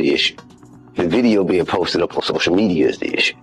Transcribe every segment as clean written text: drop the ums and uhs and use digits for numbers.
the issue. The video being posted up on social media is the issue.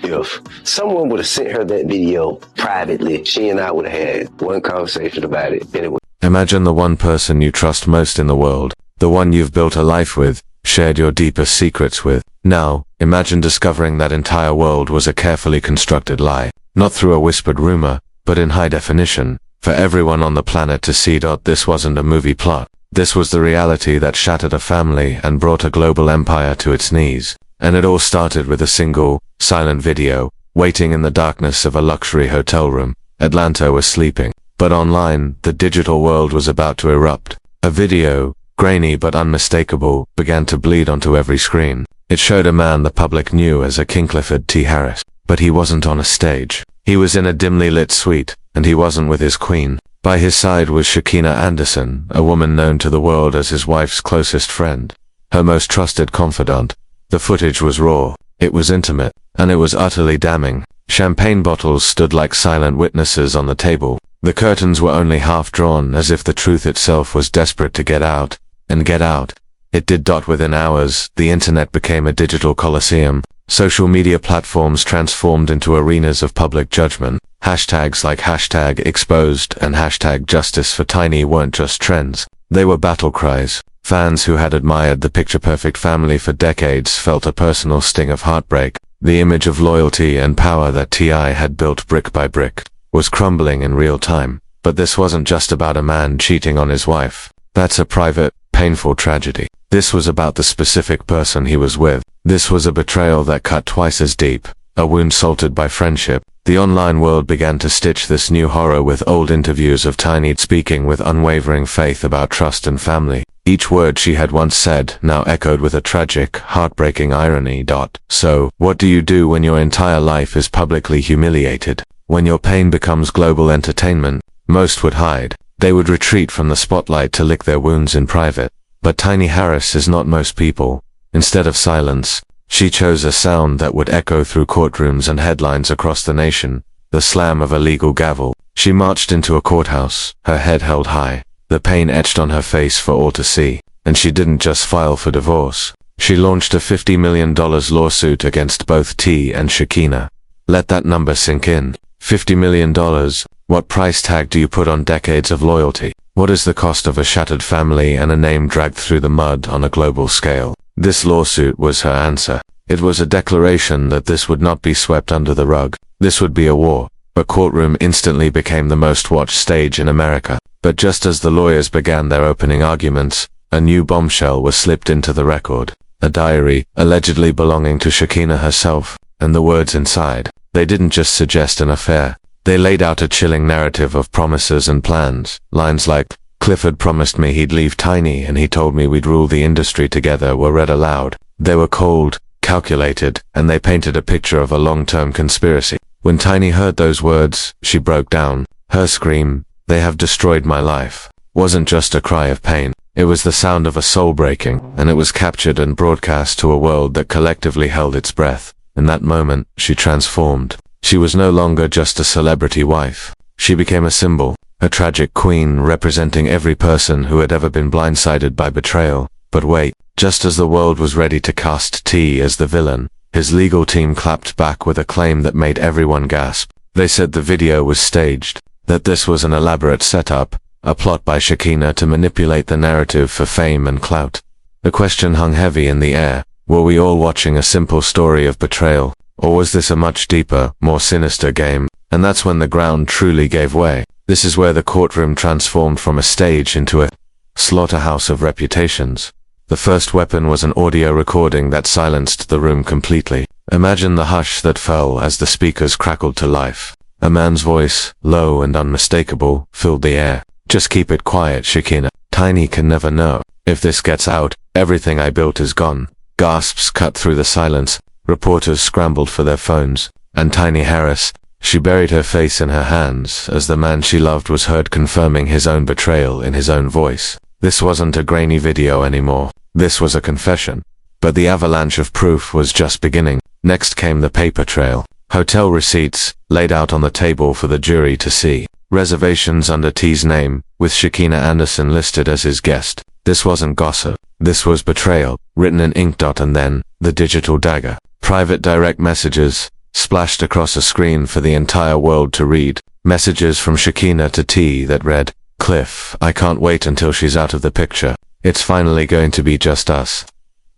If someone would have sent her that video privately, she and I would have had one conversation about it, and it would. Imagine the one person you trust most in the world, the one you've built a life with, shared your deepest secrets with. Now, imagine discovering that entire world was a carefully constructed lie, not through a whispered rumor, but in high definition, for everyone on the planet to see. This wasn't a movie plot. This was the reality that shattered a family and brought a global empire to its knees. And it all started with a single, silent video, waiting in the darkness of a luxury hotel room. Atlanta was sleeping, but online, the digital world was about to erupt. A video, grainy but unmistakable, began to bleed onto every screen. It showed a man the public knew as a King Clifford T. Harris, but he wasn't on a stage. He was in a dimly lit suite, and he wasn't with his queen. By his side was Shekinah Anderson, a woman known to the world as his wife's closest friend, her most trusted confidant. The footage was raw, it was intimate, and it was utterly damning. Champagne bottles stood like silent witnesses on the table. The curtains were only half drawn, as if the truth itself was desperate to get out, and get out. It did. Within hours, the internet became a digital coliseum. Social media platforms transformed into arenas of public judgment. Hashtags like #exposed and #justice for Tiny weren't just trends. They were battle cries. Fans who had admired the picture-perfect family for decades felt a personal sting of heartbreak. The image of loyalty and power that T.I. had built brick by brick was crumbling in real time. But this wasn't just about a man cheating on his wife. That's a private, painful tragedy. This was about the specific person he was with. This was a betrayal that cut twice as deep, a wound salted by friendship. The online world began to stitch this new horror with old interviews of Tiny speaking with unwavering faith about trust and family. Each word she had once said now echoed with a tragic, heartbreaking irony. So, what do you do when your entire life is publicly humiliated? When your pain becomes global entertainment? Most would hide. They would retreat from the spotlight to lick their wounds in private. But Tiny Harris is not most people. Instead of silence, she chose a sound that would echo through courtrooms and headlines across the nation, the slam of a legal gavel. She marched into a courthouse, her head held high, the pain etched on her face for all to see. And she didn't just file for divorce. She launched a $50 million lawsuit against both T and Shekinah. Let that number sink in. $50 million. What price tag do you put on decades of loyalty? What is the cost of a shattered family and a name dragged through the mud on a global scale? This lawsuit was her answer. It was a declaration that this would not be swept under the rug. This would be a war. A courtroom instantly became the most watched stage in America. But just as the lawyers began their opening arguments, a new bombshell was slipped into the record. A diary, allegedly belonging to Shekinah herself, and the words inside. They didn't just suggest an affair. They laid out a chilling narrative of promises and plans. Lines like, "Clifford promised me he'd leave Tiny and he told me we'd rule the industry together," were read aloud. They were cold, calculated, and they painted a picture of a long-term conspiracy. When Tiny heard those words, she broke down. Her scream, "They have destroyed my life," wasn't just a cry of pain. It was the sound of a soul breaking, and it was captured and broadcast to a world that collectively held its breath. In that moment, she transformed. She was no longer just a celebrity wife. She became a symbol, a tragic queen representing every person who had ever been blindsided by betrayal. But wait, just as the world was ready to cast T as the villain, his legal team clapped back with a claim that made everyone gasp. They said the video was staged, that this was an elaborate setup, a plot by Shekinah to manipulate the narrative for fame and clout. The question hung heavy in the air. Were we all watching a simple story of betrayal? Or was this a much deeper, more sinister game? And that's when the ground truly gave way. This is where the courtroom transformed from a stage into a slaughterhouse of reputations. The first weapon was an audio recording that silenced the room completely. Imagine the hush that fell as the speakers crackled to life. A man's voice, low and unmistakable, filled the air. "Just keep it quiet, Shekinah. Tiny can never know. If this gets out, everything I built is gone." Gasps cut through the silence. Reporters scrambled for their phones. And Tiny Harris, she buried her face in her hands as the man she loved was heard confirming his own betrayal in his own voice. This wasn't a grainy video anymore. This was a confession. But the avalanche of proof was just beginning. Next came the paper trail. Hotel receipts, laid out on the table for the jury to see. Reservations under T's name, with Shekinah Anderson listed as his guest. This wasn't gossip. This was betrayal, written in ink dot and then, the digital dagger. Private direct messages, splashed across a screen for the entire world to read. Messages from Shekinah to T that read, "Cliff, I can't wait until she's out of the picture. It's finally going to be just us."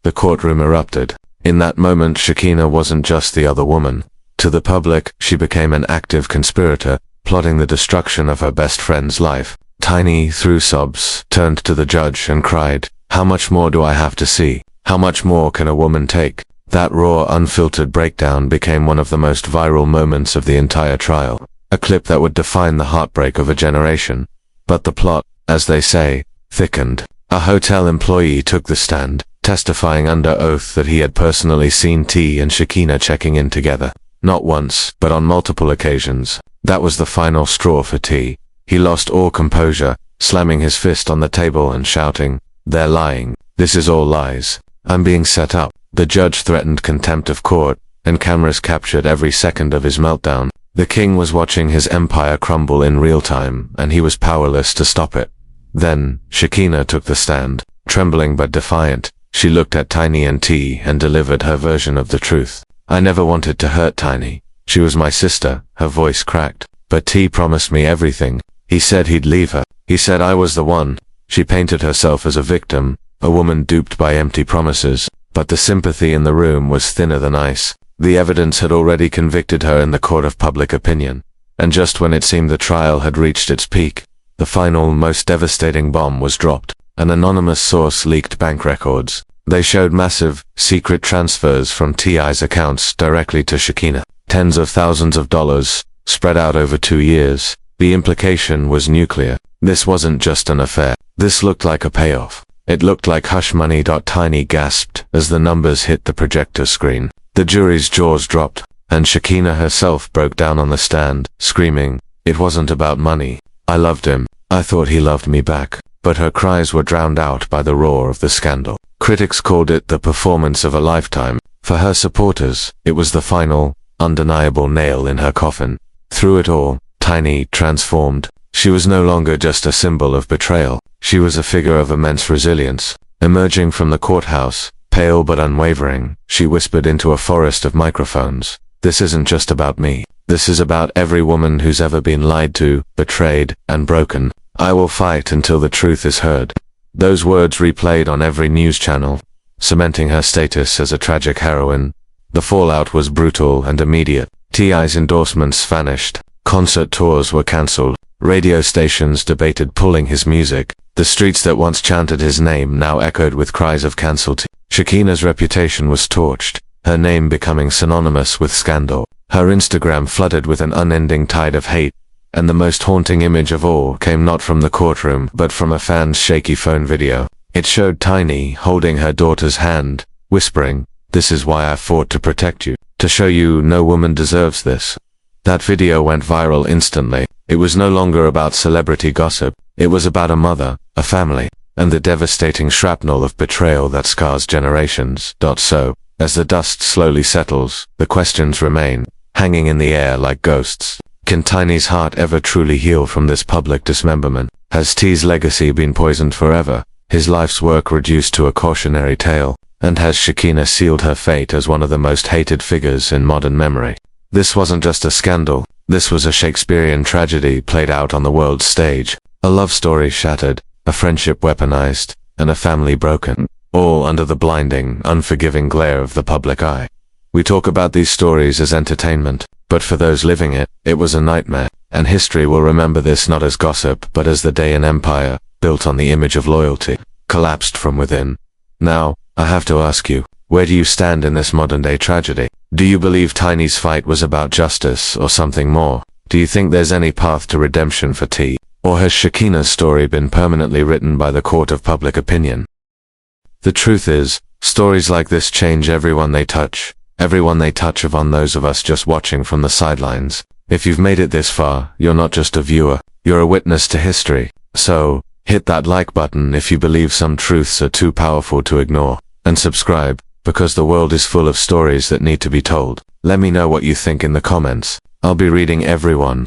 The courtroom erupted. In that moment, Shekinah wasn't just the other woman. To the public, she became an active conspirator, plotting the destruction of her best friend's life. Tiny, through sobs, turned to the judge and cried, "How much more do I have to see? How much more can a woman take?" That raw, unfiltered breakdown became one of the most viral moments of the entire trial. A clip that would define the heartbreak of a generation. But the plot, as they say, thickened. A hotel employee took the stand, testifying under oath that he had personally seen T and Shekinah checking in together. Not once, but on multiple occasions. That was the final straw for T. He lost all composure, slamming his fist on the table and shouting, "They're lying. This is all lies. I'm being set up." The judge threatened contempt of court, and cameras captured every second of his meltdown. The king was watching his empire crumble in real time, and he was powerless to stop it. Then, Shekinah took the stand. Trembling but defiant, she looked at Tiny and T and delivered her version of the truth. "I never wanted to hurt Tiny. She was my sister," her voice cracked. "But T promised me everything. He said he'd leave her. He said I was the one." She painted herself as a victim, a woman duped by empty promises. But the sympathy in the room was thinner than ice. The evidence had already convicted her in the court of public opinion. And just when it seemed the trial had reached its peak, the final, most devastating bomb was dropped. An anonymous source leaked bank records. They showed massive, secret transfers from T.I.'s accounts directly to Shekinah. Tens of thousands of dollars, spread out over 2 years. The implication was nuclear. This wasn't just an affair. This looked like a payoff. It looked like hush money. Tiny gasped as the numbers hit the projector screen. The jury's jaws dropped, and Shekinah herself broke down on the stand, screaming, "It wasn't about money. I loved him. I thought he loved me back." But her cries were drowned out by the roar of the scandal. Critics called it the performance of a lifetime. For her supporters, it was the final, undeniable nail in her coffin. Through it all, Tiny transformed. She was no longer just a symbol of betrayal. She was a figure of immense resilience. Emerging from the courthouse, pale but unwavering, she whispered into a forest of microphones, "This isn't just about me. This is about every woman who's ever been lied to, betrayed, and broken. I will fight until the truth is heard." Those words replayed on every news channel, cementing her status as a tragic heroine. The fallout was brutal and immediate. T.I.'s endorsements vanished. Concert tours were cancelled. Radio stations debated pulling his music. The streets that once chanted his name now echoed with cries of "cancel T." Shekinah's reputation was torched, her name becoming synonymous with scandal. Her Instagram flooded with an unending tide of hate, and the most haunting image of all came not from the courtroom but from a fan's shaky phone video. It showed Tiny holding her daughter's hand, whispering, "This is why I fought to protect you, to show you no woman deserves this." That video went viral instantly. It was no longer about celebrity gossip. It was about a mother, a family, and the devastating shrapnel of betrayal that scars generations. So, as the dust slowly settles, the questions remain, hanging in the air like ghosts. Can Tiny's heart ever truly heal from this public dismemberment? Has T's legacy been poisoned forever, his life's work reduced to a cautionary tale? And has Shekinah sealed her fate as one of the most hated figures in modern memory? This wasn't just a scandal. This was a Shakespearean tragedy played out on the world's stage. A love story shattered, a friendship weaponized, and a family broken, all under the blinding, unforgiving glare of the public eye. We talk about these stories as entertainment, but for those living it, it was a nightmare, and history will remember this not as gossip but as the day an empire, built on the image of loyalty, collapsed from within. Now, I have to ask you, where do you stand in this modern-day tragedy? Do you believe Tiny's fight was about justice or something more? Do you think there's any path to redemption for T? Or has Shekinah's story been permanently written by the court of public opinion? The truth is, stories like this change everyone they touch upon those of us just watching from the sidelines. If you've made it this far, you're not just a viewer, you're a witness to history. So, hit that like button if you believe some truths are too powerful to ignore, and subscribe, because the world is full of stories that need to be told. Let me know what you think in the comments. I'll be reading every one.